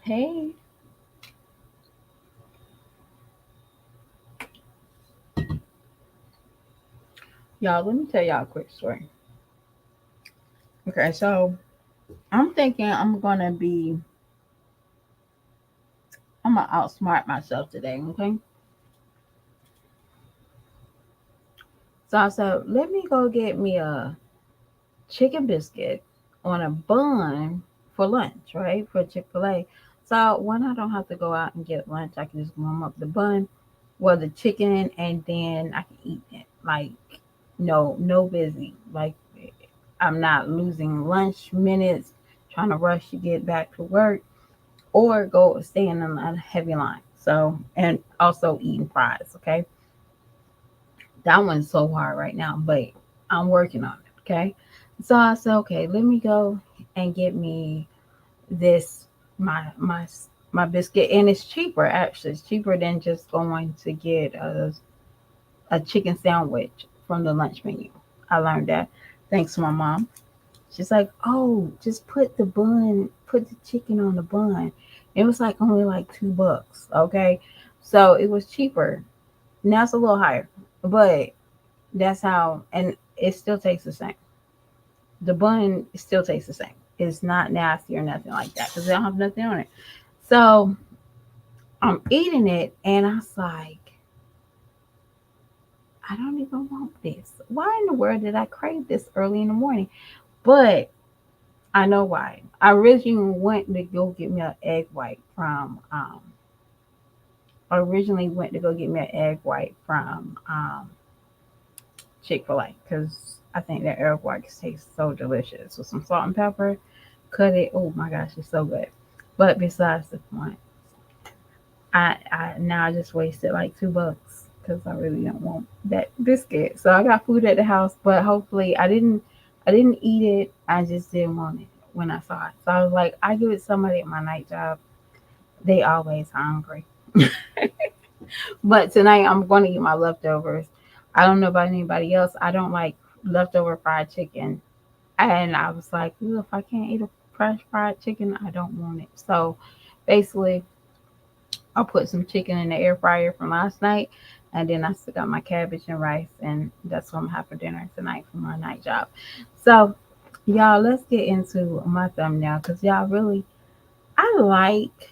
Hey, y'all, let me tell y'all a quick story. Okay, so I'm thinking I'm gonna outsmart myself today, okay? So I said, let me go get me a chicken biscuit on a bun for lunch, right? For Chick-fil-A. So when I don't have to go out and get lunch, I can just warm up the bun, well, the chicken, and then I can eat it. Like, no busy. Like, I'm not losing lunch minutes trying to rush to get back to work or go stay in a heavy line. So, and also eating fries. Okay, that one's so hard right now, but I'm working on it. Okay, so I said, okay, let me go and get me this my biscuit, and it's cheaper actually. It's cheaper than just going to get a chicken sandwich from the lunch menu. I learned that thanks to my mom. She's like, oh, just put the chicken on the bun. It was like only like $2. Okay. So it was cheaper. Now it's a little higher, but that's how, and it still tastes the same. The bun still tastes the same. It's not nasty or nothing like that because they don't have nothing on it. So I'm eating it and I was like, I don't even want this. Why in the world did I crave this early in the morning? But I know why. I originally went to go get me an egg white from I originally went to go get me an egg white from Chick-fil-A because I think their egg whites taste so delicious with some salt and pepper. Cut it. Oh my gosh, it's so good. But besides the point, I now I just wasted like $2 because I really don't want that biscuit. So I got food at the house, but hopefully I didn't eat it. I just didn't want it when I saw it. So I was like, I give it to somebody at my night job. They always hungry. But tonight I'm going to eat my leftovers. I don't know about anybody else. I don't like leftover fried chicken. And I was like, ooh, if I can't eat a fresh fried chicken, I don't want it. So basically, I'll put some chicken in the air fryer from last night. And then I still got my cabbage and rice. And that's what I'm having for dinner tonight for my night job. So, y'all, let's get into my thumbnail because y'all really, I like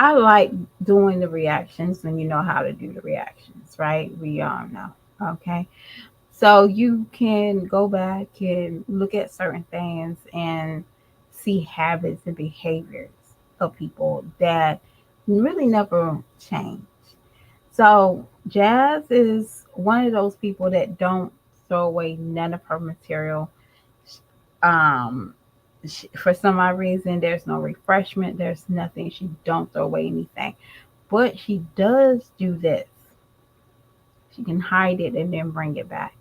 I like doing the reactions when you know how to do the reactions, right? We all know. Okay. So you can go back and look at certain things and see habits and behaviors of people that really never change. So Jazz is one of those people that don't throw away none of her material. Um, for some odd reason, there's no refreshment. There's nothing. She don't throw away anything, but she does do this. She can hide it and then bring it back.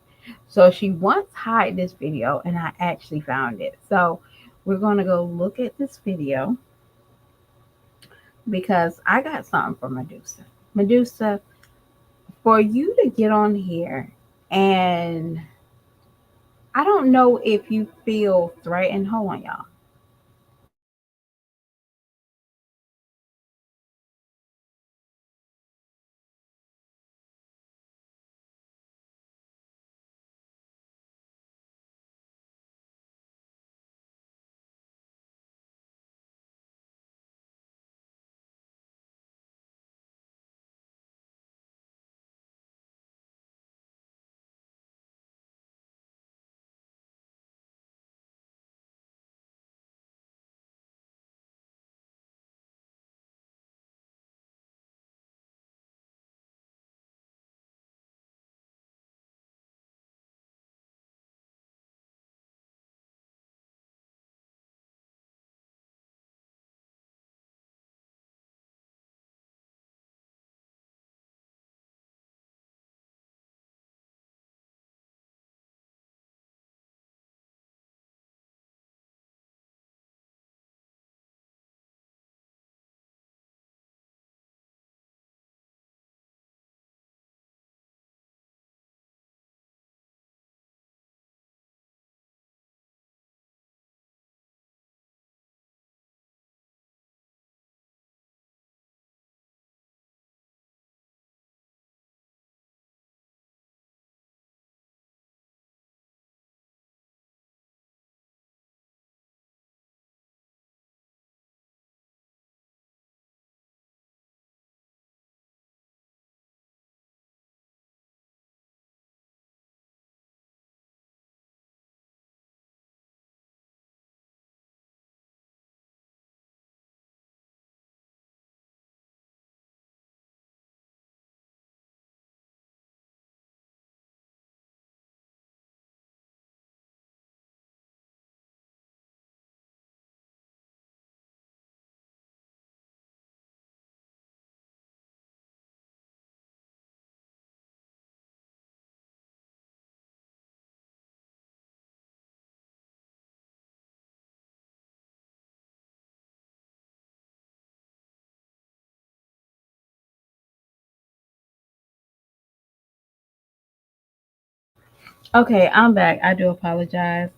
So she once hid this video, and I actually found it. So we're gonna go look at this video because I got something for Medusa. Medusa, for you to get on here, and I don't know if you feel threatened. Hold on, y'all. Okay, I'm back. I do apologize.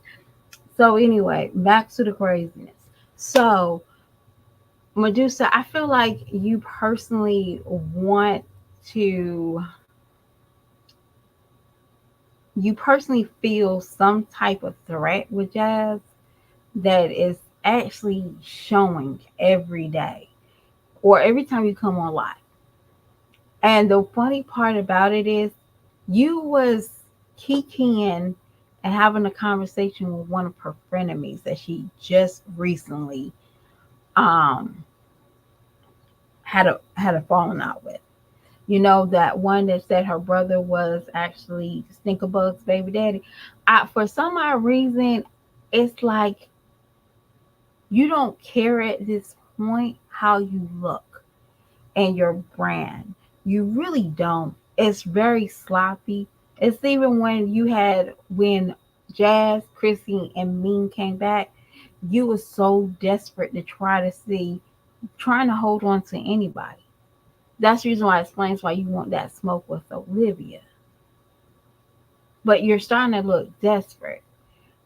So anyway, back to the craziness. So Medusa, I feel like want to you personally feel some type of threat with Jazz that is actually showing every day or every time you come on live. And the funny part about it is you was kikiing and having a conversation with one of her frenemies that she just recently um had a falling out with. You know, that one that said her brother was actually Stinkerbug's baby daddy. For some odd reason, it's like you don't care at this point how you look and your brand. You really don't. It's very sloppy. It's even when Jazz, Chrissy, and Mean came back, you were so desperate to trying to hold on to anybody. That's the reason why it explains why you want that smoke with Olivia. But you're starting to look desperate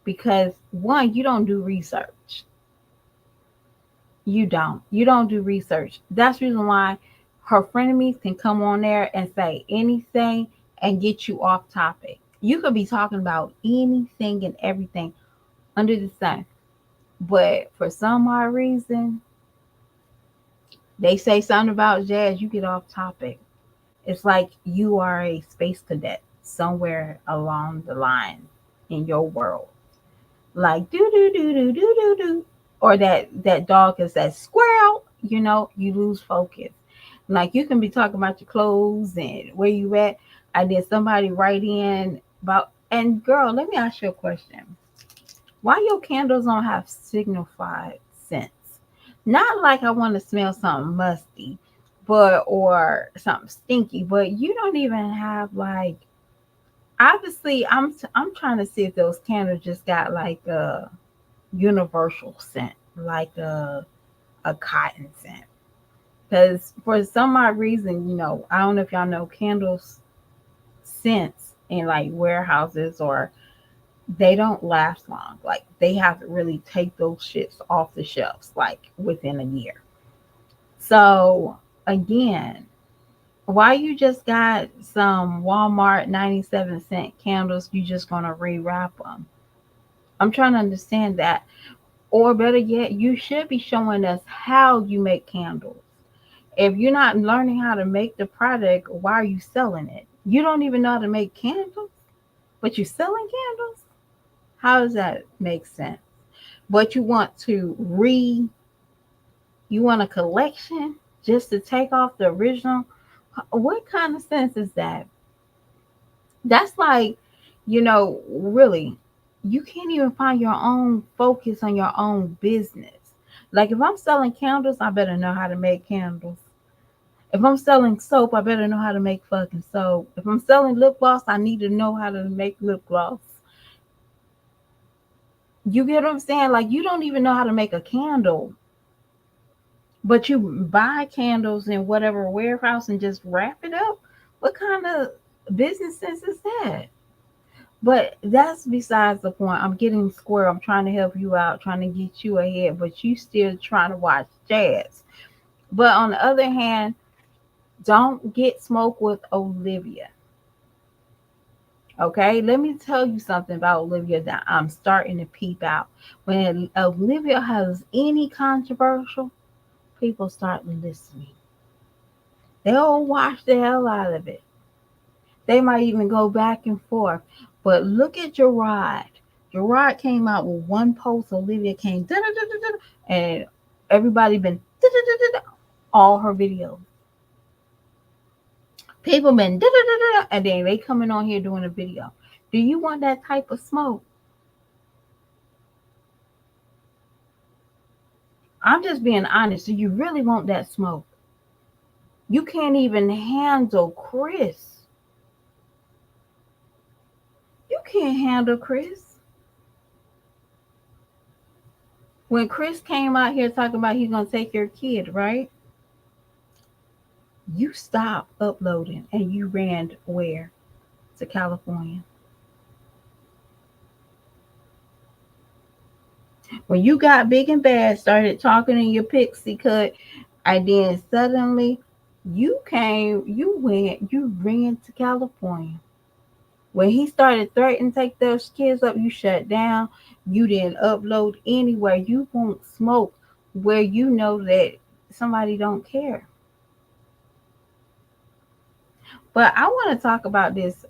because one, you don't do research. You don't. You don't do research. That's the reason why her frenemies can come on there and say anything and get you off topic. You could be talking about anything and everything under the sun. But for some odd reason, they say something about Jazz, you get off topic. It's like you are a space cadet somewhere along the line in your world. Like do do do do do do do, or that dog is that squirrel. You lose focus. Like you can be talking about your clothes and where you at, and then somebody write in about. And girl, let me ask you a question. Why your candles don't have signified scents? Not like I want to smell something musty, but or something stinky, but you don't even have like. Obviously, I'm trying to see if those candles just got like a universal scent, like a cotton scent. Because for some odd reason, I don't know if y'all know candles scents in like warehouses or they don't last long. Like they have to really take those shits off the shelves like within a year. So again, why you just got some Walmart 97-cent candles, you just gonna rewrap them? I'm trying to understand that. Or better yet, you should be showing us how you make candles. If you're not learning how to make the product, why are you selling it? You don't even know how to make candles, but you're selling candles? How does that make sense? But you want a collection just to take off the original? What kind of sense is that? That's like, really, you can't even find your own focus on your own business. Like if I'm selling candles, I better know how to make candles. If I'm selling soap, I better know how to make fucking soap. If I'm selling lip gloss, I need to know how to make lip gloss. You get what I'm saying? Like you don't even know how to make a candle, but you buy candles in whatever warehouse and just wrap it up. What kind of business sense is that? But that's besides the point. I'm getting square. I'm trying to help you out, trying to get you ahead, but you still trying to watch Jazz. But on the other hand, don't get smoke with Olivia. Okay, let me tell you something about Olivia that I'm starting to peep out. When Olivia has any controversial, people start listening. They'll watch the hell out of it. They might even go back and forth. But look at Gerard. Gerard came out with one post. Olivia came, and everybody been all her videos. People been and then they coming on here doing a video. Do you want that type of smoke? I'm just being honest. Do you really want that smoke? You can't even handle Chris. You can't handle Chris. When Chris came out here talking about he's gonna take your kid, right? You stopped uploading and you ran where? To California. When you got big and bad, started talking in your pixie cut, and then suddenly you ran to California. When he started threatening to take those kids up, you shut down. You didn't upload anywhere. You won't smoke where you know that somebody don't care. But I want to talk about this.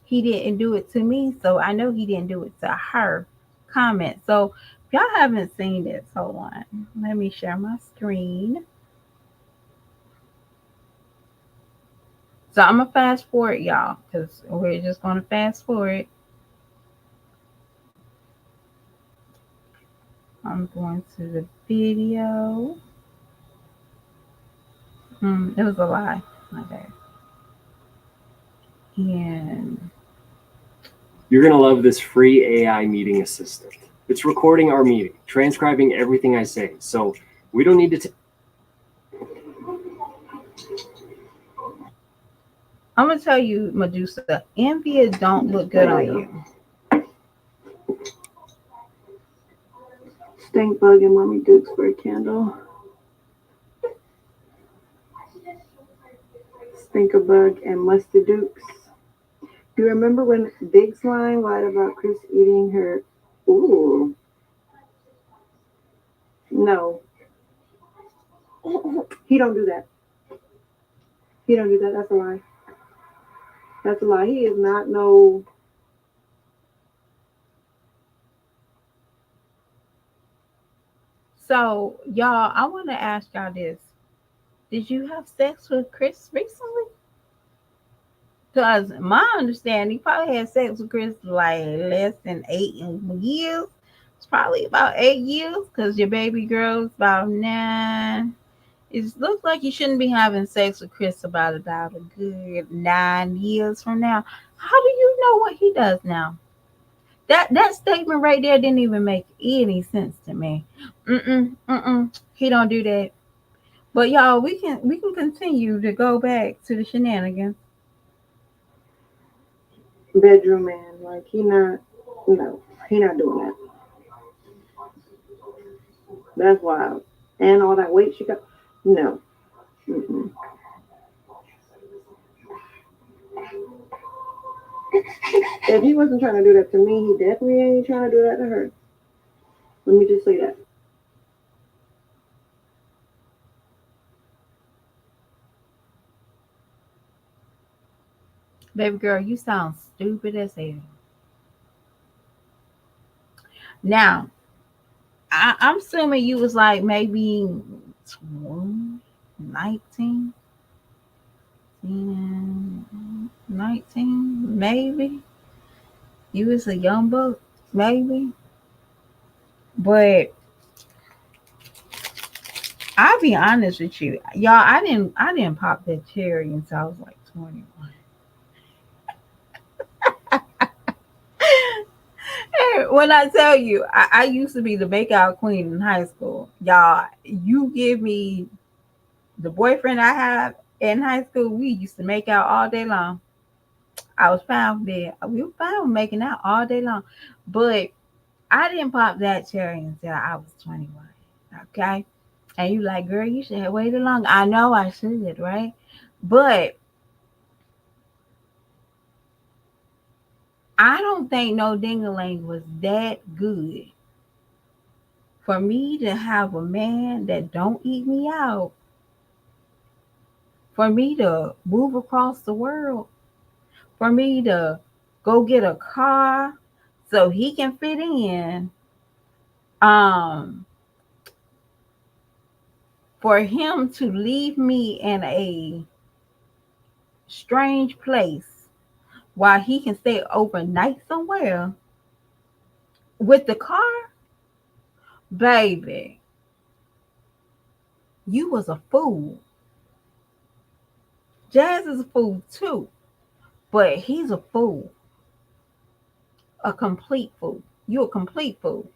He didn't do it to me, so I know he didn't do it to her. Comment. So if y'all haven't seen this, hold on. Let me share my screen. So I'm gonna fast forward y'all because we're just gonna fast forward. I'm going to the video. It was a lie. My bad. And You're going to love this free AI meeting assistant. It's recording our meeting, transcribing everything I say. So we don't need to. I'm gonna tell you, Medusa, Envia don't look good on you. Stink bug and Mommy Dukes for a candle. Stink a bug and Musty Dukes. Do you remember when Big Slime lied about Chris eating her? Ooh. No. He don't do that. He don't do that. That's a lie. That's a lie. He is not no. So, y'all, I want to ask y'all this: did you have sex with Chris recently? Because my understanding, you probably had sex with Chris like less than 8 years. It's probably about 8 years because your baby girl's about 9. It looks like you shouldn't be having sex with Chris about a good 9 years from now. How do you know what he does now? That statement right there didn't even make any sense to me. Mm-mm. He don't do that. But y'all, we can continue to go back to the shenanigans. Bedroom man. Like he not. No. He not doing that. That's wild. And all that weight she got. No. Mm-mm. If he wasn't trying to do that to me, he definitely ain't trying to do that to her. Let me just say that. Baby girl, you sound stupid as hell. Now, I'm assuming you was like maybe 20, 19, 19, maybe. You was a young buck, maybe. But I'll be honest with you, y'all. I didn't pop that cherry until I was like 21. When I tell you, I used to be the makeout queen in high school. Y'all, you give me the boyfriend I had in high school, we used to make out all day long. I was found there. We were found making out all day long. But I didn't pop that cherry until I was 21. Okay? And you like, girl, you should have waited long. I know I should, right? But I don't think no dingaling was that good for me to have a man that don't eat me out, for me to move across the world, for me to go get a car so he can fit in, um, for him to leave me in a strange place while he can stay overnight somewhere with the car, baby, you was a fool. Jazz is a fool too, but he's a fool, a complete fool. You a complete fool.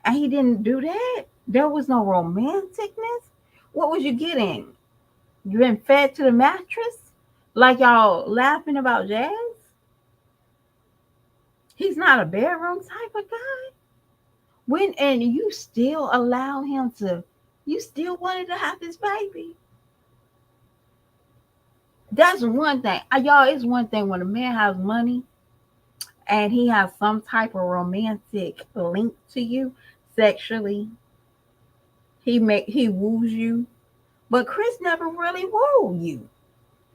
And he didn't do that. There was no romanticness. What was you getting? You been fed to the mattress? Like y'all laughing about Jazz? He's not a bedroom type of guy. When and you still allow him to, you still wanted to have this baby. That's one thing. Y'all, it's one thing when a man has money and he has some type of romantic link to you sexually. He woos you. But Chris never really wooed you.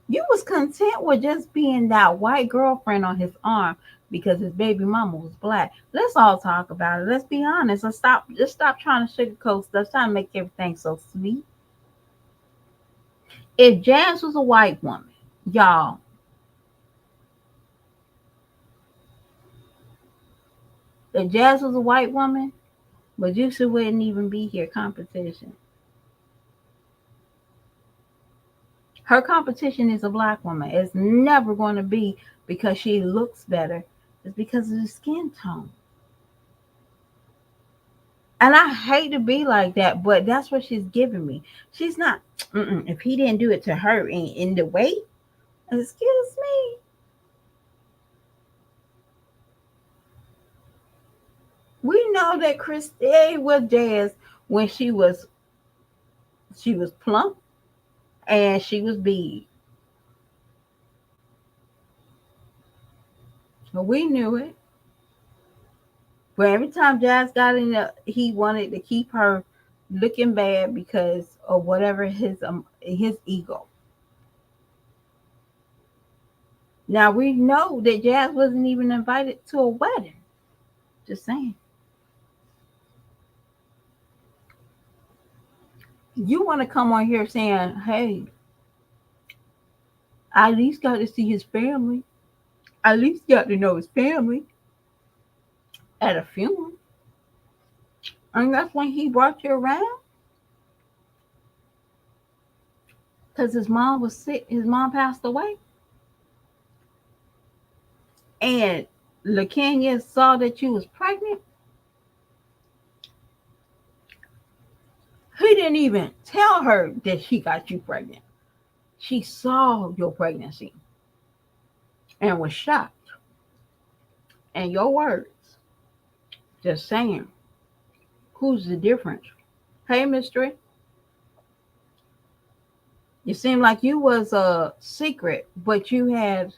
You was content with just being that white girlfriend on his arm because his baby mama was black. Let's all talk about it. Let's be honest. Let's stop. Just stop trying to sugarcoat stuff. Trying to make everything so sweet. If Jazz was a white woman, y'all, if Jazz was a white woman, but you wouldn't even be here. Competition. Her competition is a black woman. It's never going to be because she looks better. It's because of the skin tone. And I hate to be like that, but that's what she's giving me. She's not, if he didn't do it to her in the way, excuse me. We know that Chris stayed with Jazz when she was plump and she was big. So we knew it. But every time Jazz got in the, he wanted to keep her looking bad because of whatever his ego. Now we know that Jazz wasn't even invited to a wedding. Just saying. You want to come on here saying, "Hey, I at least got to see his family. I at least got to know his family at a funeral." And that's when he brought you around because his mom was sick. His mom passed away, and LaKenya saw that you was pregnant. He didn't even tell her that she got you pregnant. She saw your pregnancy and was shocked. And your words, just saying, who's the difference? Hey, mystery, you seem like you was a secret, but you had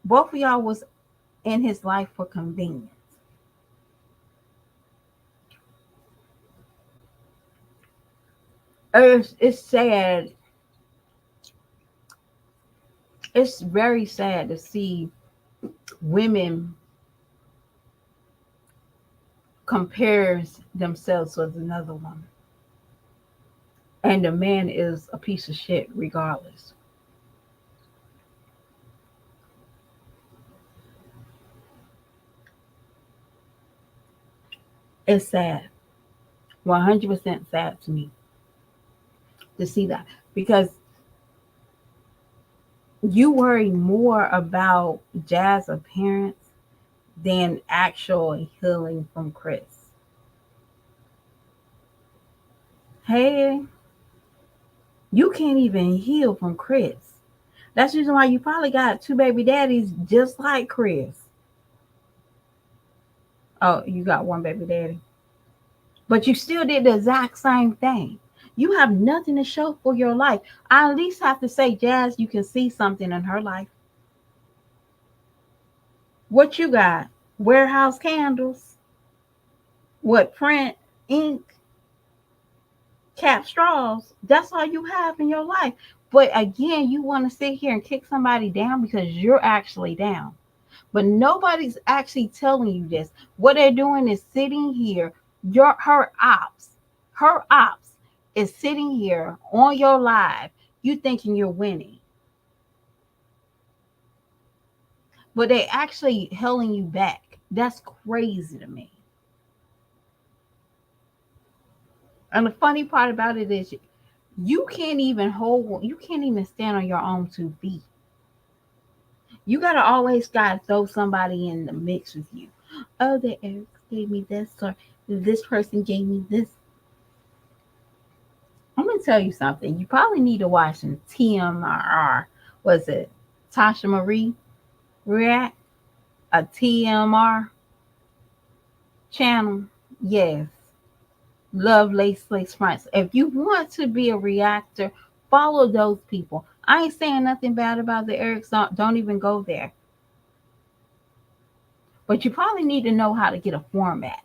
both of y'all was in his life for convenience. It's sad. It's very sad to see women compares themselves with another woman, and the man is a piece of shit regardless. It's sad, 100% sad to me to see that because you worry more about Jazz's appearance than actual healing from Chris. Hey, you can't even heal from Chris. That's the reason why you probably got two baby daddies just like Chris. Oh, you got one baby daddy. But you still did the exact same thing. You have nothing to show for your life. I at least have to say, Jazz, you can see something in her life. What you got? Warehouse candles? What, print, ink, cap straws? That's all you have in your life. But again, you want to sit here and kick somebody down because you're actually down. But nobody's actually telling you this. What they're doing is sitting here, her ops is sitting here on your live, you thinking you're winning. But they actually holding you back. That's crazy to me. And the funny part about it is you can't even stand on your own 2 feet. You gotta throw somebody in the mix with you. Oh, the Eric gave me this, or this person gave me this. I'm gonna tell you something. You probably need to watch some TMR. Was it Tasha Marie React? A TMR channel. Yes, love lace fronts. If you want to be a reactor, follow those people. I ain't saying nothing bad about the Erics. Don't even go there. But you probably need to know how to get a format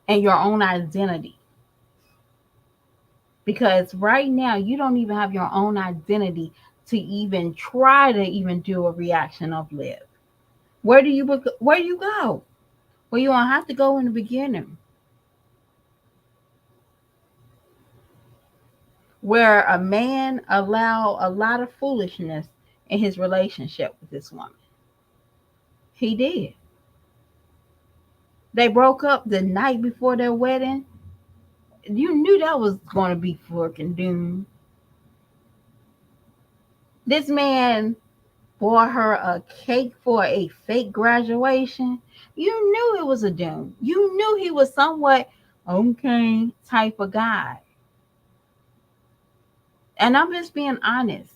and your own identity. Because right now you don't even have your own identity to even try to even do a reaction of live. Where do you go? Well, you don't have to go in the beginning where a man allowed a lot of foolishness in his relationship with this woman. He did. They broke up the night before their wedding. You knew that was going to be fucking doomed. This man bought her a cake for a fake graduation. You knew it was a doom. You knew he was somewhat okay type of guy. And I'm just being honest.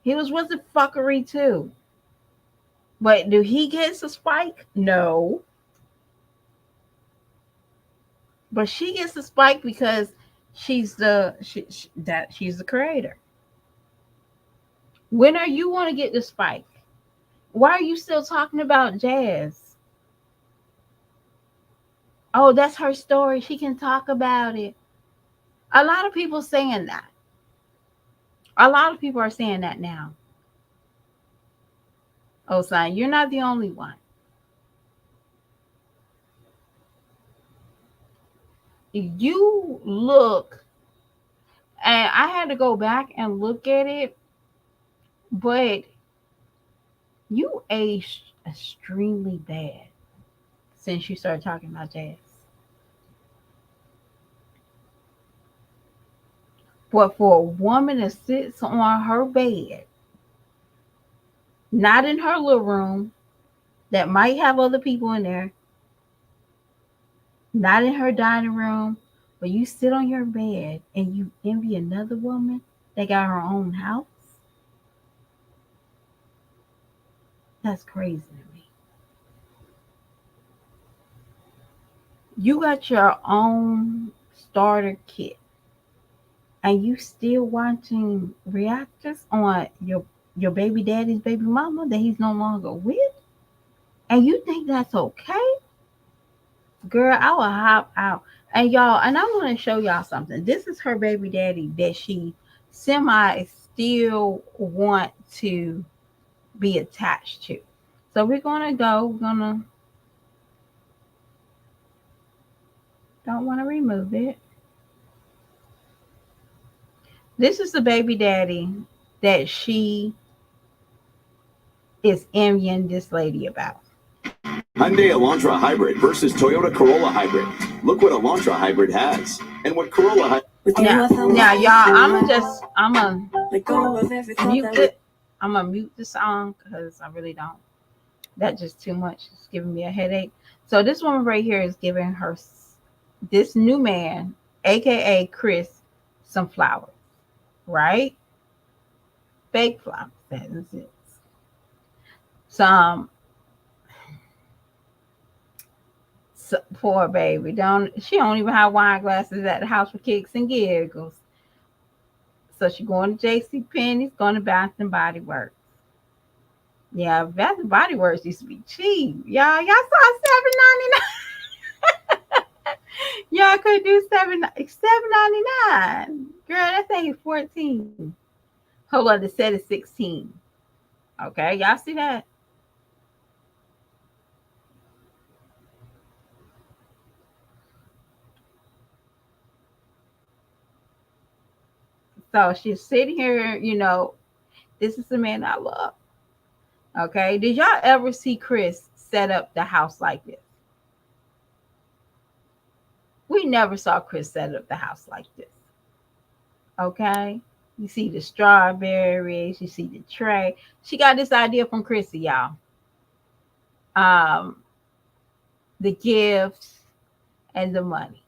He was with the fuckery too. But do he get a spike? No. But she gets a spike because she's the creator. When are you want to get the spike? Why are you still talking about Jazz? Oh, that's her story. She can talk about it. A lot of people saying that. A lot of people are saying that now. Oh, son, you're not the only one. You look, and I had to go back and look at it, but you aged extremely bad since you started talking about Jazz. But for a woman that sits on her bed, not in her little room, that might have other people in there, not in her dining room, but you sit on your bed and you envy another woman that got her own house, that's crazy to me. You got your own starter kit and you still watching reactors on your baby daddy's baby mama that he's no longer with, and you think that's okay? Girl, I will hop out. And y'all, and I'm gonna show y'all something. This is her baby daddy that she semi still want to be attached to. So we're gonna don't want to remove it. This is the baby daddy that she is envying this lady about. Hyundai Elantra Hybrid versus Toyota Corolla Hybrid. Look what Elantra Hybrid has, and what Corolla Hybrid. Now, y'all, I'm gonna mute it. I'm gonna mute the song because I really don't. That's just too much. It's giving me a headache. So this woman right here is giving her this new man, aka Chris, some flowers, right? Fake flowers. That is it. Some poor baby. Don't even have wine glasses at the house for kicks and giggles. So she going to JC Penney's, going to Bath and Body Works. Yeah, Bath and Body Works used to be cheap. Y'all saw $7.99. Y'all could do $7.99. Girl, that's ain't 14. Hold on, the set is 16. Okay, y'all see that? So she's sitting here, this is the man I love. Okay. Did y'all ever see Chris set up the house like this? We never saw Chris set up the house like this. Okay. You see the strawberries, you see the tray. She got this idea from Chrissy, y'all. Um, the gifts and the money.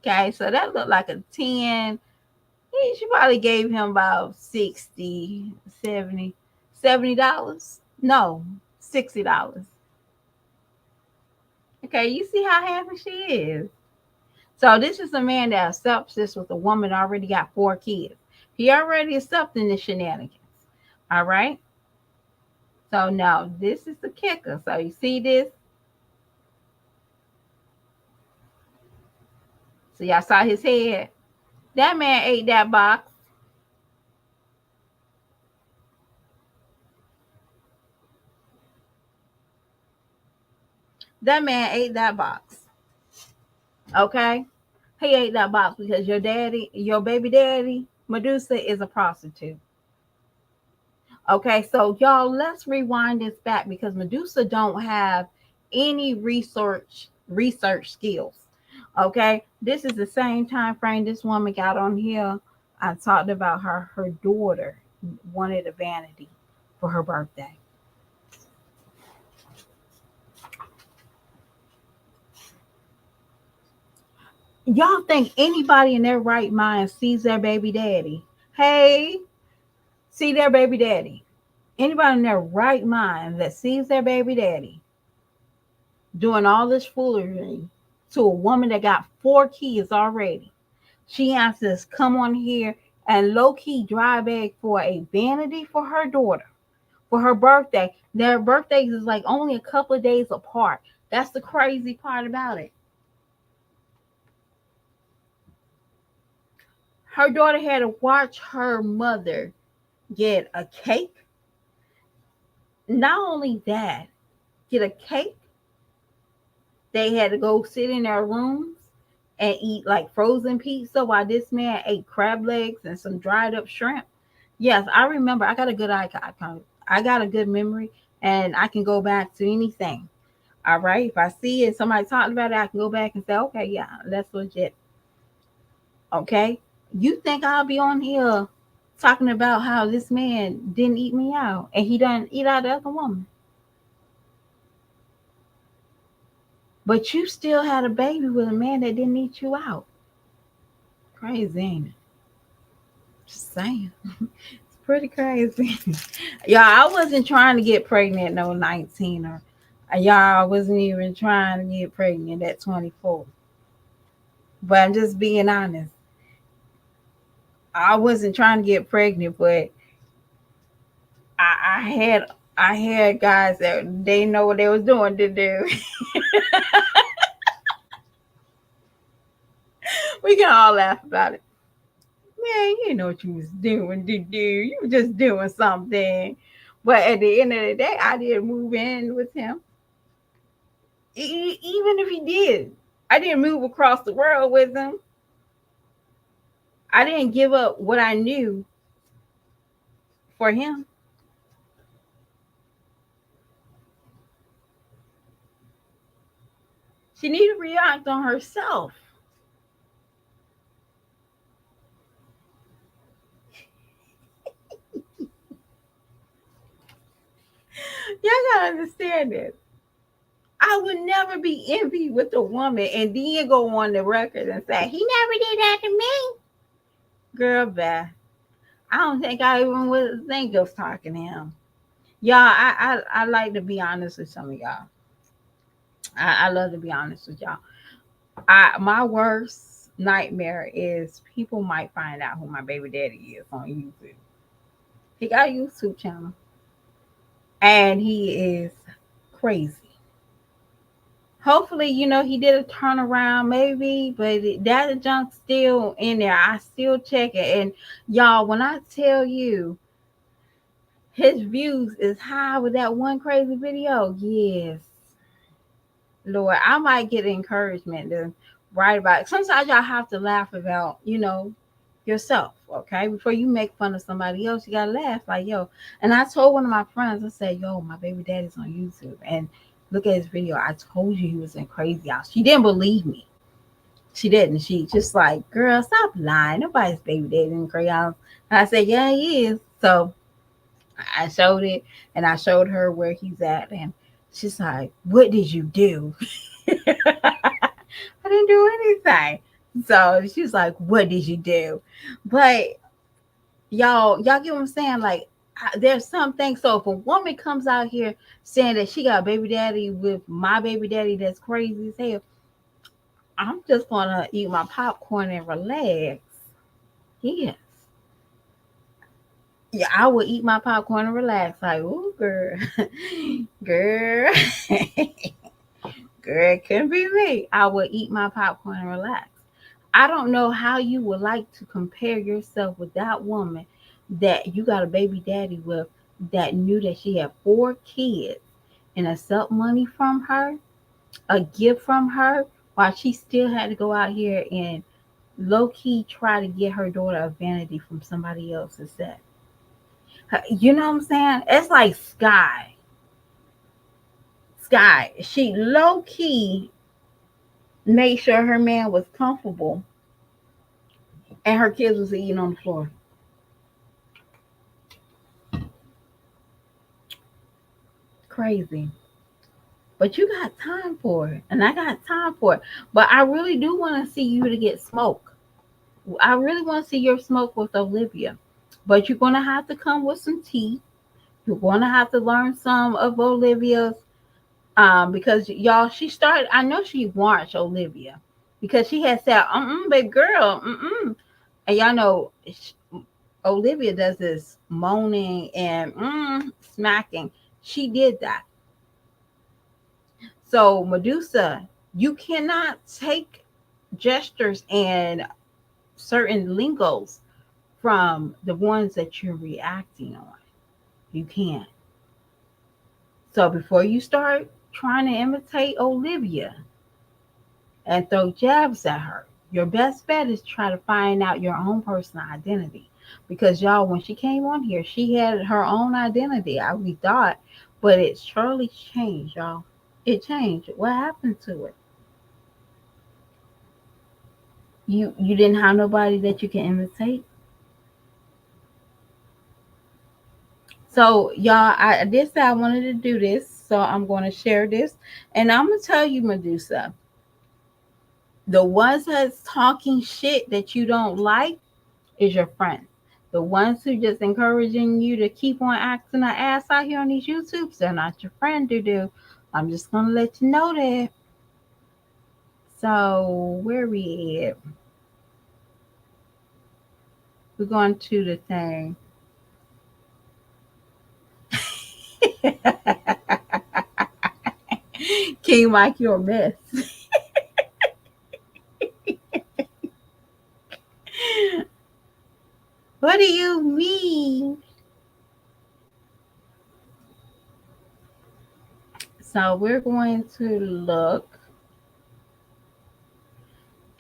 Okay, so that looked like a 10. She probably gave him about 60, 70, $70. No, $60. Okay, you see how happy she is. So this is a man that accepts this with a woman that already got 4 kids. He already accepting the shenanigans. All right. So now this is the kicker. So you see this? So y'all saw his head. That man ate that box. That man ate that box. Okay? He ate that box because your daddy, your baby daddy, Medusa is a prostitute. Okay, so y'all, let's rewind this back because Medusa don't have any research skills. Okay, this is the same time frame this woman got on here. I talked about her daughter wanted a vanity for her birthday. Y'all think anybody in their right mind sees their baby daddy? Hey, see their baby daddy. Anybody in their right mind that sees their baby daddy doing all this foolery to a woman that got 4 kids already. She has to come on here and low key dry bag for a vanity for her daughter for her birthday. Their birthdays is like only a couple of days apart. That's the crazy part about it. Her daughter had to watch her mother get a cake. Not only that, get a cake. They had to go sit in their rooms and eat like frozen pizza while this man ate crab legs and some dried up shrimp. Yes, I remember. I got a good icon. I got a good memory, and I can go back to anything. All right. If I see it, somebody talking about it, I can go back and say, okay, yeah, that's legit. Okay. You think I'll be on here talking about how this man didn't eat me out and he doesn't eat out the other woman? But you still had a baby with a man that didn't eat you out. Crazy, ain't it? Just saying. It's pretty crazy. Y'all, I wasn't trying to get pregnant no 19 or y'all I wasn't even trying to get pregnant at 24. But I'm just being honest. I wasn't trying to get pregnant, but I had guys that they know what they was doing to do. We can all laugh about it. Man, you know what you was doing to do. You were just doing something. But at the end of the day, I didn't move in with him. Even if he did, I didn't move across the world with him. I didn't give up what I knew for him. She needed to react on herself. Y'all gotta understand this. I would never be envied with a woman and then go on the record and say, he never did that to me. Girl, bye. I don't think I even would think of talking to him. Y'all, I like to be honest with some of y'all. I love to be honest with y'all. My worst nightmare is people might find out who my baby daddy is on YouTube. He got a YouTube channel. And he is crazy. Hopefully, he did a turnaround, maybe, but that junk's still in there. I still check it. And y'all, when I tell you his views is high with that one crazy video, yes, Lord, I might get encouragement to write about it. Sometimes y'all have to laugh about, yourself, okay? Before you make fun of somebody else, you gotta laugh like, yo. And I told one of my friends, I said, yo, my baby daddy's on YouTube. And look at his video. I told you he was in crazy house. She didn't believe me. She didn't. She just like, girl, stop lying. Nobody's baby daddy in crazy house. And I said, yeah, he is. So I showed it and I showed her where he's at. And she's like, what did you do? I didn't do anything. So she's like, what did you do? But y'all get what I'm saying? Like, there's something. So if a woman comes out here saying that she got a baby daddy with my baby daddy that's crazy as hell, I'm just gonna eat my popcorn and relax. Yes. Yeah, I will eat my popcorn and relax. Like, ooh, girl, girl, girl, it couldn't be me. I will eat my popcorn and relax. I don't know how you would like to compare yourself with that woman that you got a baby daddy with that knew that she had 4 kids and accept money from her, a gift from her, while she still had to go out here and low key try to get her daughter a vanity from somebody else's set. You know what I'm saying? It's like Sky. Sky. She low key made sure her man was comfortable and her kids was eating on the floor. Crazy. But you got time for it. And I got time for it. But I really do want to see you to get smoke. I really want to see your smoke with Olivia. But you're going to have to come with some tea. You're going to have to learn some of Olivia's because y'all, she started. I know she watched Olivia because she had said, baby girl, and y'all know Olivia does this moaning and smacking. She did that. So Medusa, you cannot take gestures and certain lingos from the ones that you're reacting on. You can't. So before you start trying to imitate Olivia, and throw jabs at her. Your best bet is try to find out your own personal identity. Because y'all, when she came on here, she had her own identity. We thought, but it surely changed, y'all. It changed. What happened to it? You didn't have nobody that you can imitate. So y'all, I did say I wanted to do this, so I'm going to share this, and I'm gonna tell you, Medusa, the ones that's talking shit that you don't like is your friends. The ones who just encouraging you to keep on acting an ass out here on these YouTubes, they're not your friend, do. I'm just gonna let you know that. So where we at? We're going to the thing. King Mike, you're a mess. What do you mean? So we're going to look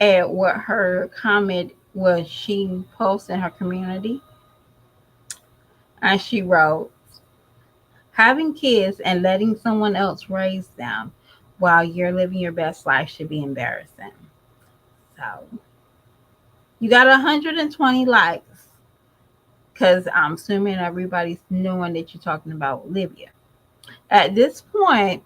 at what her comment was. She posted in her community, and she wrote, having kids and letting someone else raise them while you're living your best life should be embarrassing. So you got 120 likes because I'm assuming everybody's knowing that you're talking about Olivia. At this point,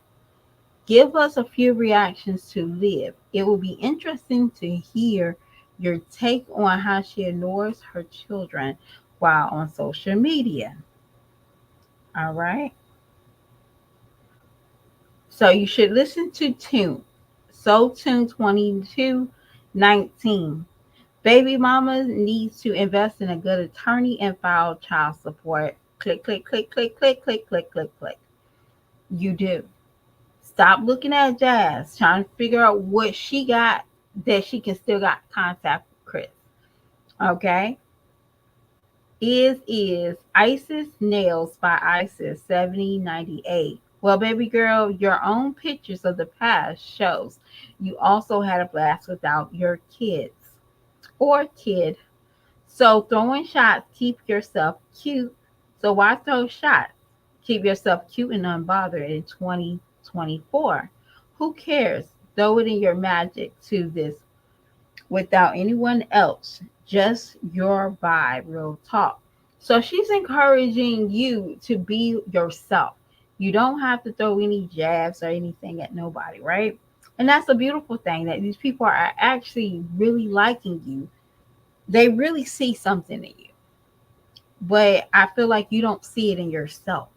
give us a few reactions to Liv. It will be interesting to hear your take on how she ignores her children while on social media. All right. So you should listen to Tune. So Tune 2219. Baby mama needs to invest in a good attorney and file child support. Click, click, click, click, click, click, click, click, click. You do. Stop looking at Jazz, trying to figure out what she got that she can still got contact with Chris. Okay? Is Isis Nails by Isis 7098. Well, baby girl, your own pictures of the past shows you also had a blast without your kids or kid. So throwing shots, keep yourself cute. So why throw shots? Keep yourself cute and unbothered in 2024. Who cares? Throw it in your magic to this without anyone else, just your vibe, real talk. So she's encouraging you to be yourself. You don't have to throw any jabs or anything at nobody, right? And that's a beautiful thing that these people are actually really liking you. They really see something in you. but I feel like you don't see it in yourself.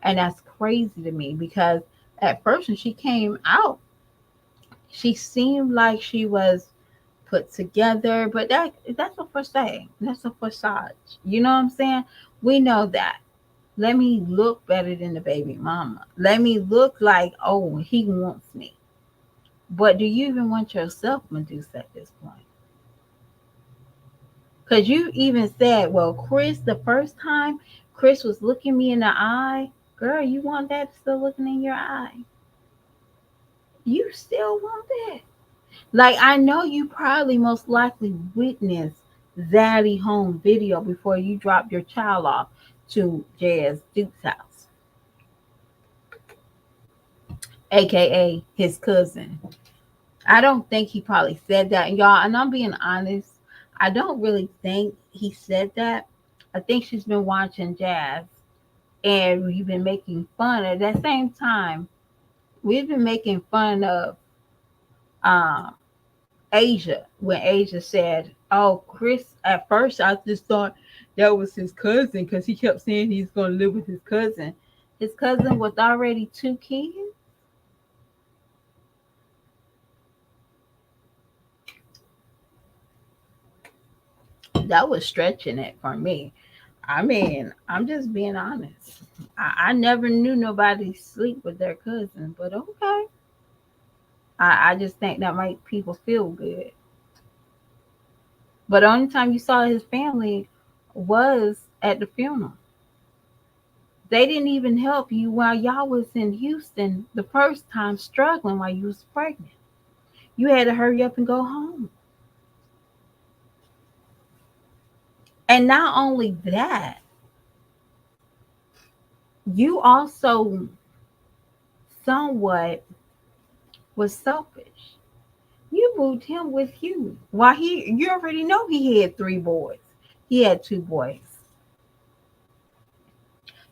And that's crazy to me because at first when she came out, she seemed like she was put together, but that's a facade. That's a facade. You know what I'm saying? We know that. Let me look better than the baby mama. Let me look like, oh, he wants me. But do you even want yourself, Medusa, at this point? Because you even said, well, Chris, the first time Chris was looking me in the eye, girl, you want that still looking in your eye? You still want that? Like, I know you probably most likely witnessed Zaddy home video before you dropped your child off to Jazz Duke's house, aka his cousin. I don't think he probably said that, y'all. And I'm being honest, I don't really think he said that. I think she's been watching Jazz, and we've been making fun. At that same time, we've been making fun of um, Asia when Asia said, "Oh, Chris." At first, I just thought that was his cousin because he kept saying he's going to live with his cousin. His cousin with already two kids. That was stretching it for me. I mean, I'm just being honest. I never knew nobody sleep with their cousin, but okay. I just think that might people feel good. But the only time you saw his family was at the funeral. They didn't even help you while y'all was in Houston the first time struggling while you was pregnant. You had to hurry up and go home. And not only that, you also somewhat was selfish. You moved him with you. While you already know he had three boys. He had two boys.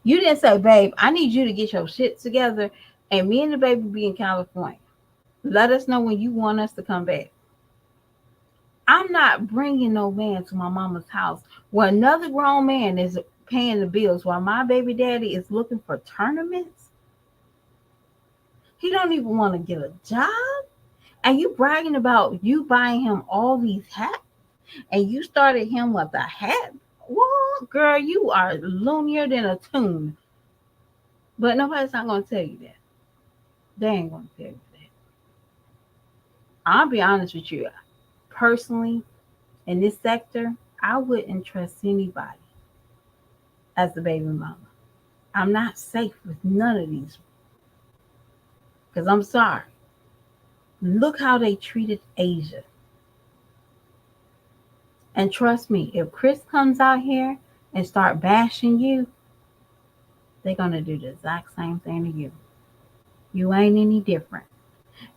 You didn't say, babe, I need you to get your shit together and me and the baby be in California. Let us know when you want us to come back. I'm not bringing no man to my mama's house where another grown man is paying the bills while my baby daddy is looking for tournaments. He don't even want to get a job. And you bragging about you buying him all these hats and you started him with a hat. Well, girl, you are loonier than a tune. But nobody's not going to tell you that. They ain't going to tell you that. I'll be honest with you. Personally, in this sector, I wouldn't trust anybody as the baby mama. I'm not safe with none of these. Because I'm sorry. Look how they treated Asia. And trust me, if Chris comes out here and start bashing you, they're going to do the exact same thing to you. You ain't any different.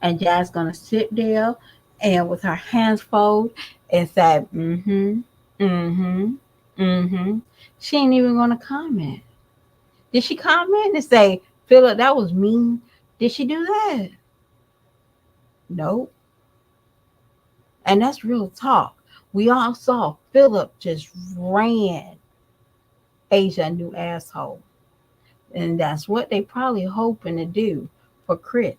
And Jazz going to sit there and with her hands folded and say, mm-hmm, mm-hmm, mm-hmm. She ain't even going to comment. Did she comment and say, Philip, that was mean? Did she do that? Nope. And that's real talk. We all saw Philip just ran Asia a new asshole. And that's what they probably hoping to do for Chris.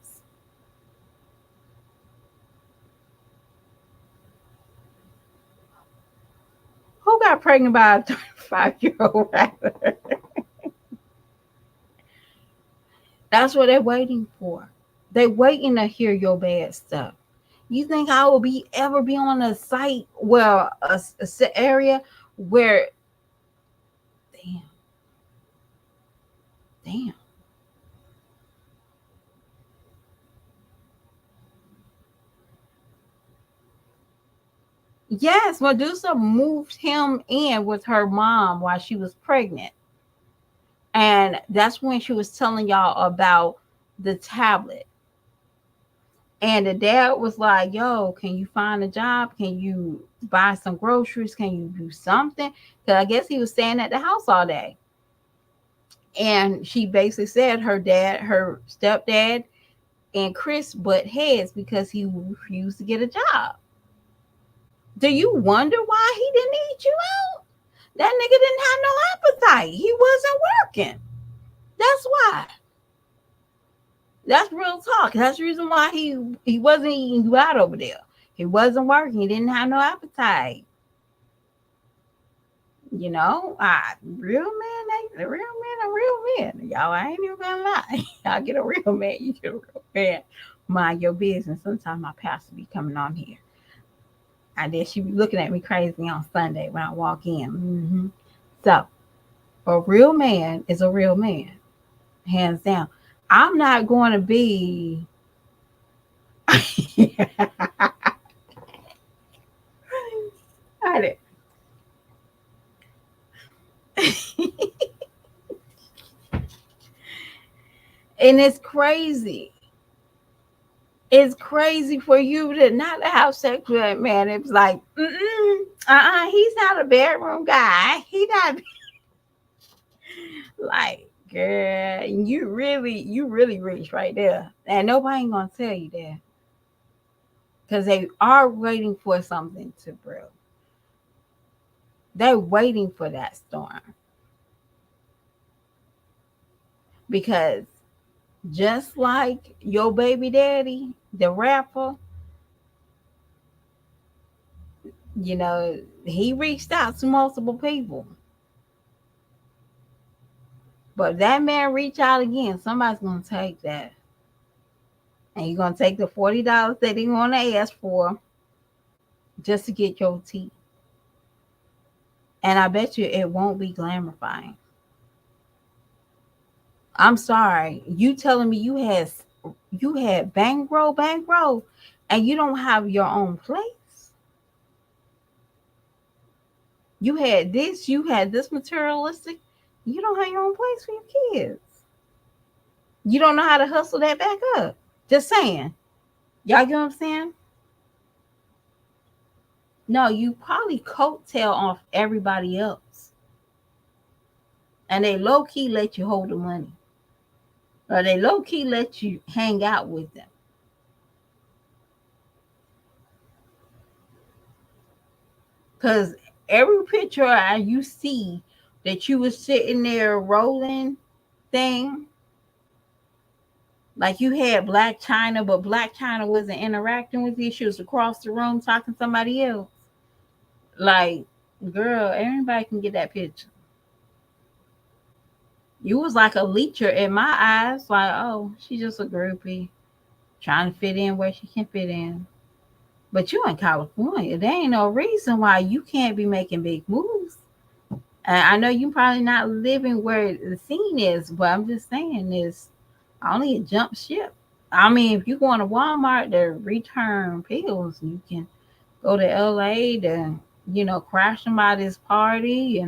Who got pregnant by a 35-year-old rapper? That's what they're waiting for. They're waiting to hear your bad stuff. You think I will ever be on a site where a area where damn, damn. Yes, Medusa moved him in with her mom while she was pregnant. And that's when she was telling y'all about the tablet. And the dad was like, yo, can you find a job? Can you buy some groceries? Can you do something? Because I guess he was staying at the house all day. And she basically said her stepdad, and Chris butt heads because he refused to get a job. Do you wonder why he didn't eat you out? That nigga didn't have no appetite. He wasn't working. That's why. That's real talk. That's the reason why he wasn't eating you out over there. He wasn't working. He didn't have no appetite. You know, real men, the real men are real men. Y'all, I ain't even gonna lie. Y'all get a real man, you get a real man. Mind your business. Sometimes my pastor be coming on here. And then she be looking at me crazy on Sunday when I walk in. So, a real man is a real man, hands down. I'm not going to be. I did. And it's crazy. It's crazy for you to not have sex with that man. It's like, he's not a bedroom guy. He not like, girl, you really rich right there. And nobody ain't gonna tell you that. Because they are waiting for something to brew. They're waiting for that storm. Because just like your baby daddy, the rapper, you know, he reached out to multiple people. But if that man reach out again, somebody's gonna take that. And you're gonna take the $40 that he wanna ask for just to get your tea. And I bet you it won't be glamourifying. I'm sorry. You telling me you had bankroll, and you don't have your own place? You had this materialistic, you don't have your own place for your kids. You don't know how to hustle that back up. Just saying. Y'all get what I'm saying? No, you probably coattail off everybody else. And they low key let you hold the money. Or they low key let you hang out with them. Because every picture you see that you was sitting there rolling thing, like you had Black China, but Black China wasn't interacting with you. She was across the room talking to somebody else. Like, girl, everybody can get that picture. You was like a leecher in my eyes. Like, oh, she's just a groupie trying to fit in where she can fit in. But you in California, there ain't no reason why you can't be making big moves. And I know you probably not living where the scene is, but I'm just saying this only a jump ship. I mean, if you go to Walmart to return pills, you can go to LA to, crash somebody's party,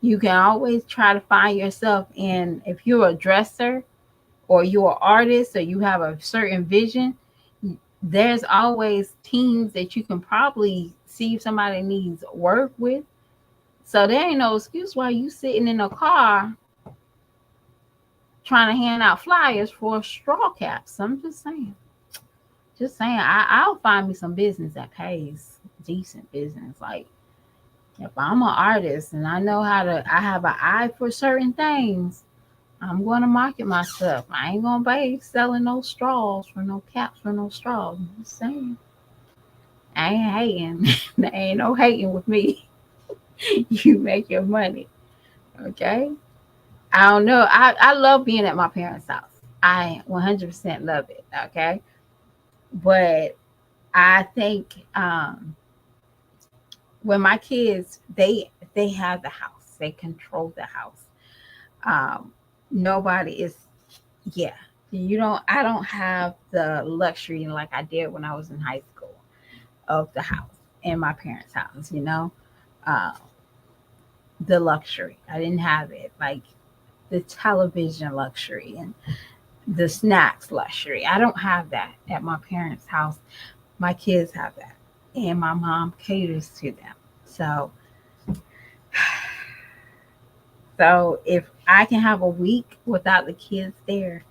You can always try to find yourself in, if you're a dresser or you're an artist or you have a certain vision, there's always teams that you can probably see if somebody needs work with. So there ain't no excuse why you sitting in a car trying to hand out flyers for straw caps. I'm just saying. I'll find me some business that pays decent business. Like if I'm an artist and I know I have an eye for certain things, I'm going to market myself. I ain't going to be selling no straws for no caps for no straws. I'm just saying. I ain't hating. There ain't no hating with me. You make your money. Okay? I don't know. I love being at my parents' house. I 100% love it. Okay? But I think when my kids, they have the house. They control the house. Nobody is, yeah. I don't have the luxury like I did when I was in high school of the house in my parents' house, uh, the luxury. I didn't have it. Like the television luxury and the snacks luxury. I don't have that at my parents' house. My kids have that. And my mom caters to them. So if I can have a week without the kids there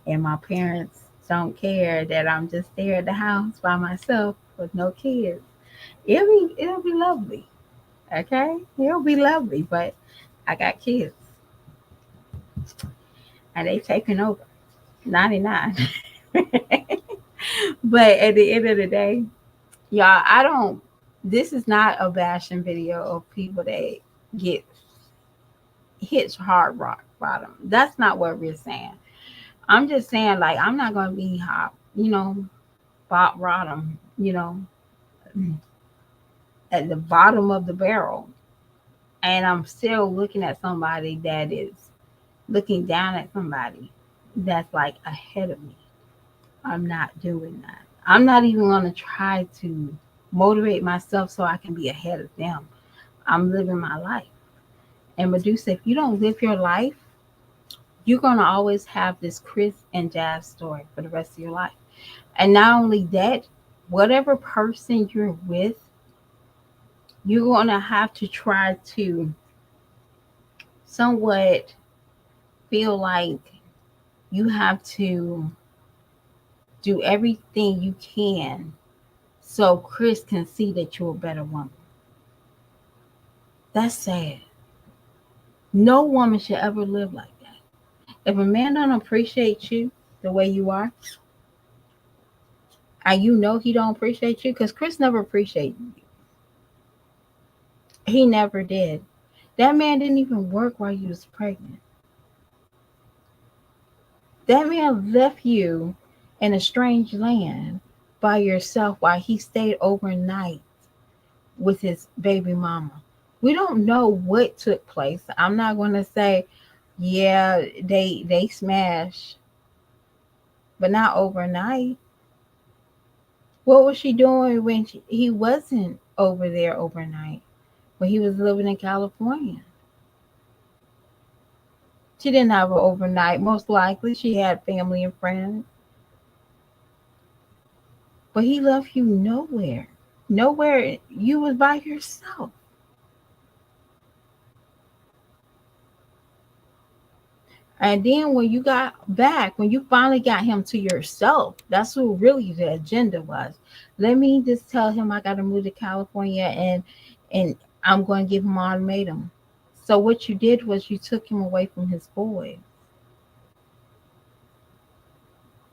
and my parents don't care that I'm just there at the house by myself with no kids, it'll be lovely. Okay, he'll be lovely, but I got kids and they taking over 99. But at the end of the day, y'all, I don't. This is not a bashing video of people that get hits hard rock bottom. That's not what we're saying. I'm just saying, like, I'm not gonna be hot, bottom, at the bottom of the barrel, and I'm still looking at somebody that is looking down at somebody that's like ahead of me. I'm not doing that. I'm not even gonna try to motivate myself so I can be ahead of them. I'm living my life. And Medusa, if you don't live your life, you're gonna always have this Chris and Jazz story for the rest of your life. And not only that, whatever person you're with, you're gonna have to try to somewhat feel like you have to do everything you can so Chris can see that you're a better woman. That's sad. No woman should ever live like that. If a man don't appreciate you the way you are, and you know he don't appreciate you, because Chris never appreciated you. He never did. That man didn't even work while you was pregnant. That man left you in a strange land by yourself while he stayed overnight with his baby mama. We don't know what took place. I'm not going to say, yeah, they smashed, but not overnight. What was she doing when he wasn't over there overnight? When he was living in California, she didn't have an overnight. Most likely, she had family and friends, but he left you nowhere. Nowhere. You was by yourself. And then when you got back, when you finally got him to yourself, that's what really the agenda was. Let me just tell him I got to move to California, and I'm going to give him an ultimatum. So what you did was you took him away from his boy.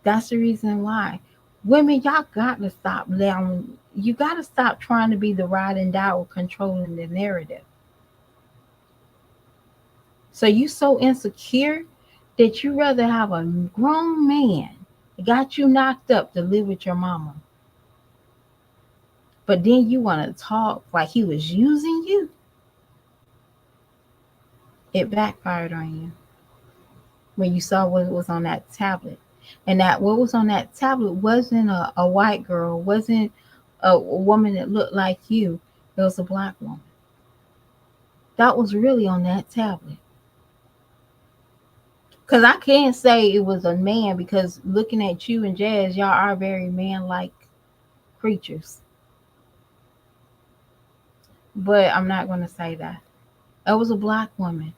That's the reason why. Women, y'all got to stop letting, you got to stop trying to be the ride and die or controlling the narrative. So you so insecure that you rather have a grown man that got you knocked up to live with your mama. But then you want to talk like he was using you. It backfired on you when you saw what was on that tablet. And that what was on that tablet wasn't a white girl, wasn't a woman that looked like you. It was a black woman. That was really on that tablet. Because I can't say it was a man, because looking at you and Jazz, y'all are very man like creatures. But I'm not going to say that. It was a black woman.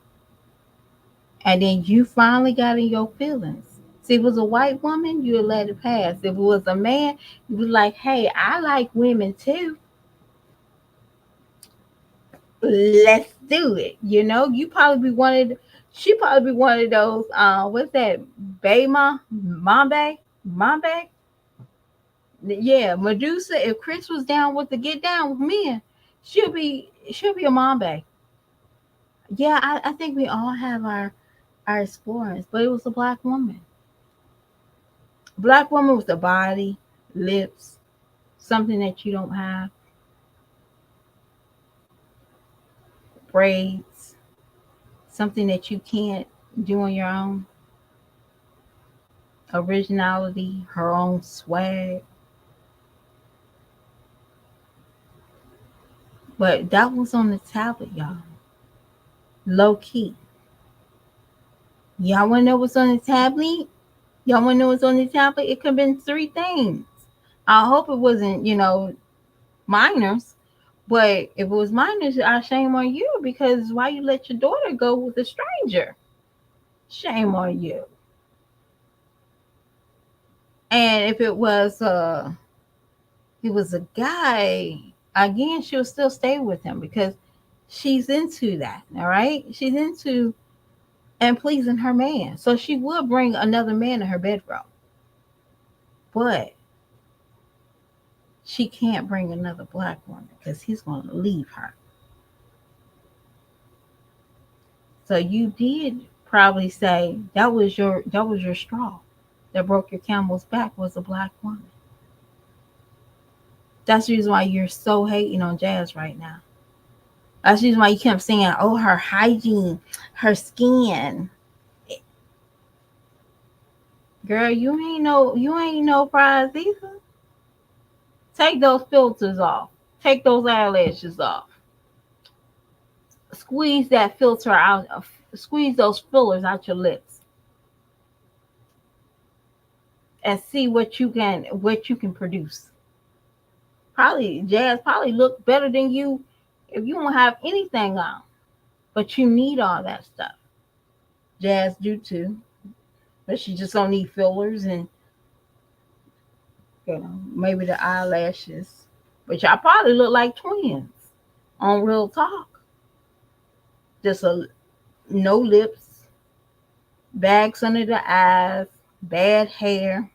And then you finally got in your feelings. See, if it was a white woman, you would let it pass. If it was a man, you'd be like, hey, I like women too. Let's do it. You probably be she probably be one of those, what's that, Bayma, Mambe? Yeah, Medusa, if Chris was down with the get down with men, she'll be a Mambe. Yeah, I think we all have our experience, but it was a black woman. Black woman with a body, lips, something that you don't have, braids, something that you can't do on your own, originality, her own swag. But that was on the tablet, y'all. Low key. Y'all wanna know what's on the tablet? Y'all wanna know what's on the tablet? It could have been three things. I hope it wasn't, minors. But if it was minors, I shame on you, because why you let your daughter go with a stranger? Shame on you. And if it was a guy, again, she'll still stay with him, because She's into that, all right? She's into and pleasing her man. So she will bring another man in her bedroom. But she can't bring another black woman because he's going to leave her. So you did probably say that was your straw that broke your camel's back was a black woman. That's the reason why you're so hating on Jazz right now. That's the reason why you kept saying, "Oh, her hygiene, her skin." Girl, you ain't no prize either. Take those filters off. Take those eyelashes off. Squeeze that filter out. Squeeze those fillers out your lips and see what you can produce. Probably Jazz probably look better than you if you don't have anything on. But you need all that stuff. Jazz do too. But she just don't need fillers and maybe the eyelashes. But y'all probably look like twins on real talk. Just no lips, bags under the eyes, bad hair,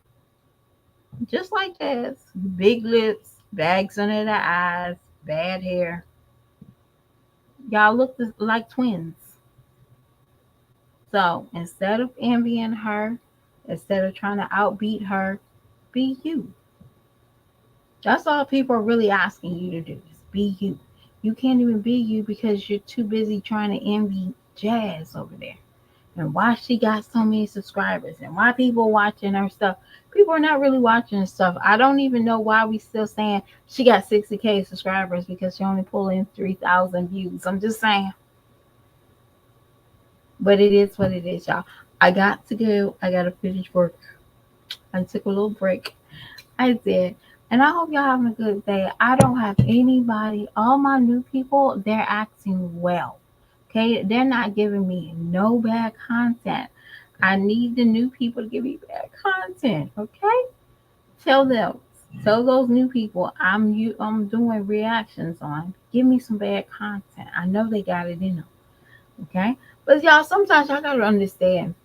just like Jazz. Big lips, bags under the eyes, bad hair. Y'all look like twins. So instead of envying her, instead of trying to outbeat her, be you. That's all people are really asking you to do is be you. You can't even be you because you're too busy trying to envy Jazz over there. And why she got so many subscribers and why people watching her stuff. People are not really watching her stuff. I don't even know why we still saying she got 60K subscribers because she only pulled in 3,000 views. I'm just saying. But it is what it is, y'all. I got to go. I got to finish work. I took a little break. I did. And I hope y'all having a good day. I don't have anybody, all my new people, they're acting well. Okay? They're not giving me no bad content. I need the new people to give me bad content. Okay? Tell them. Tell those new people I'm doing reactions on. Give me some bad content. I know they got it in them. Okay? But y'all, sometimes y'all gotta understand.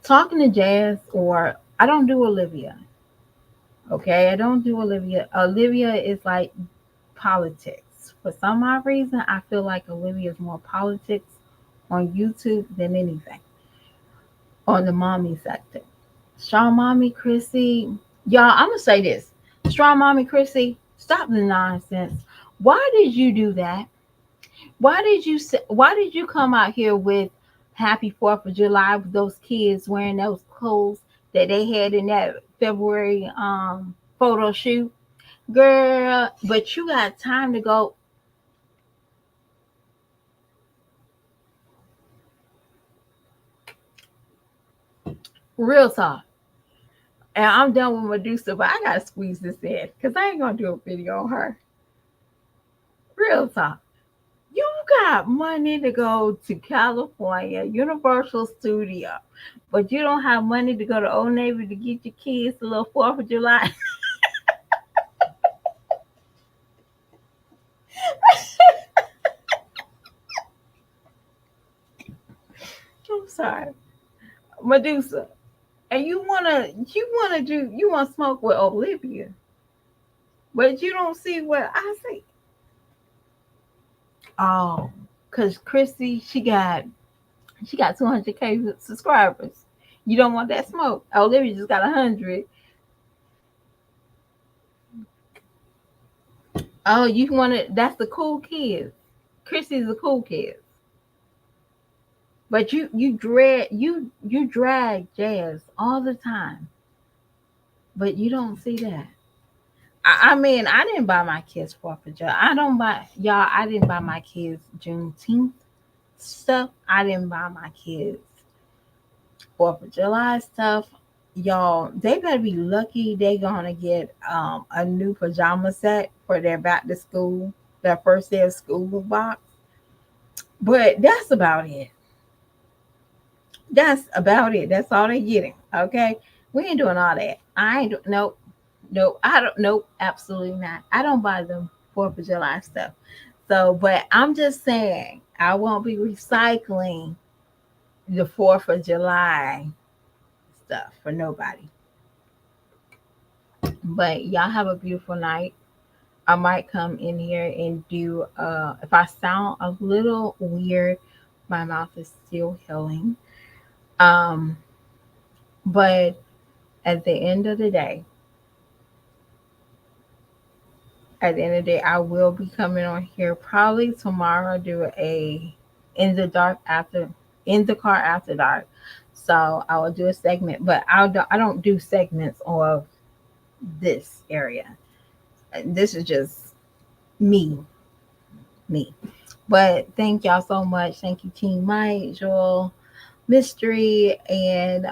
Talking to Jazz or I don't do Olivia. Okay, I don't do Olivia. Olivia is like politics. For some odd reason, I feel like Olivia is more politics on YouTube than anything on the mommy sector. Strong Mommy Chrissy, y'all, I'm gonna say this. Strong Mommy Chrissy, stop the nonsense. Why did you do that? Why did you come out here with Happy 4th of July with those kids wearing those clothes that they had in that February photo shoot? Girl, but you got time to go. Real talk. And I'm done with Medusa, but I gotta squeeze this in because I ain't gonna do a video on her. Real talk. You got money to go to California, Universal Studio, but you don't have money to go to Old Navy to get your kids a little 4th of July. I'm sorry. Medusa. And you wanna smoke with Olivia, but you don't see what I see. Oh, cause Chrissy, she got 200K subscribers. You don't want that smoke. Olivia just got 100. Oh, you want it? That's the cool kids. Chrissy's the cool kids. But you drag Jazz all the time, but you don't see that. I mean, I didn't buy my kids 4th of July. I don't buy y'all. I didn't buy my kids Juneteenth stuff. I didn't buy my kids 4th of July stuff. Y'all, they better be lucky they gonna get a new pajama set for their back to school, their first day of school box. But that's about it. That's about it. That's all they getting. Okay, we ain't doing all that. I ain't nope, nope. I don't nope. Absolutely not. I don't buy them 4th of July stuff. So, but I'm just saying, I won't be recycling the 4th of July stuff for nobody. But y'all have a beautiful night. I might come in here and do if I sound a little weird, my mouth is still healing. Um but at the end of the day, at the end of the day, I will be coming on here probably tomorrow, do a in the dark after in the car after dark. So I will do a segment, but I don't do segments of this area. This is just me, me. But thank y'all so much. Thank you, Team Mike, Joel, Mystery, and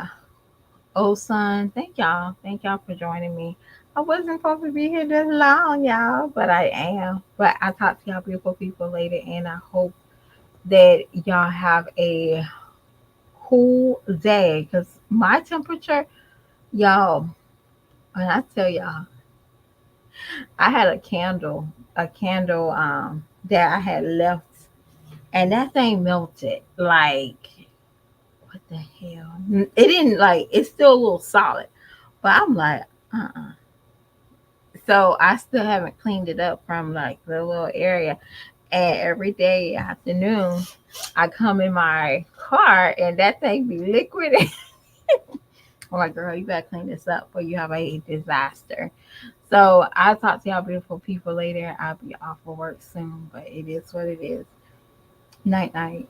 Osun. Thank y'all. Thank y'all for joining me. I wasn't supposed to be here this long, y'all, but I am. But I talk to y'all beautiful people later, and I hope that y'all have a cool day. Cause my temperature, y'all, when I tell y'all, I had a candle that I had left, and that thing melted. Like, what the hell? It didn't like. It's still a little solid, but I'm like, So I still haven't cleaned it up from like the little area. And every day afternoon, I come in my car and that thing be liquid. I'm like, girl, you better clean this up or you have a disaster. So I'll talk to y'all beautiful people later. I'll be off of work soon, but it is what it is. Night night.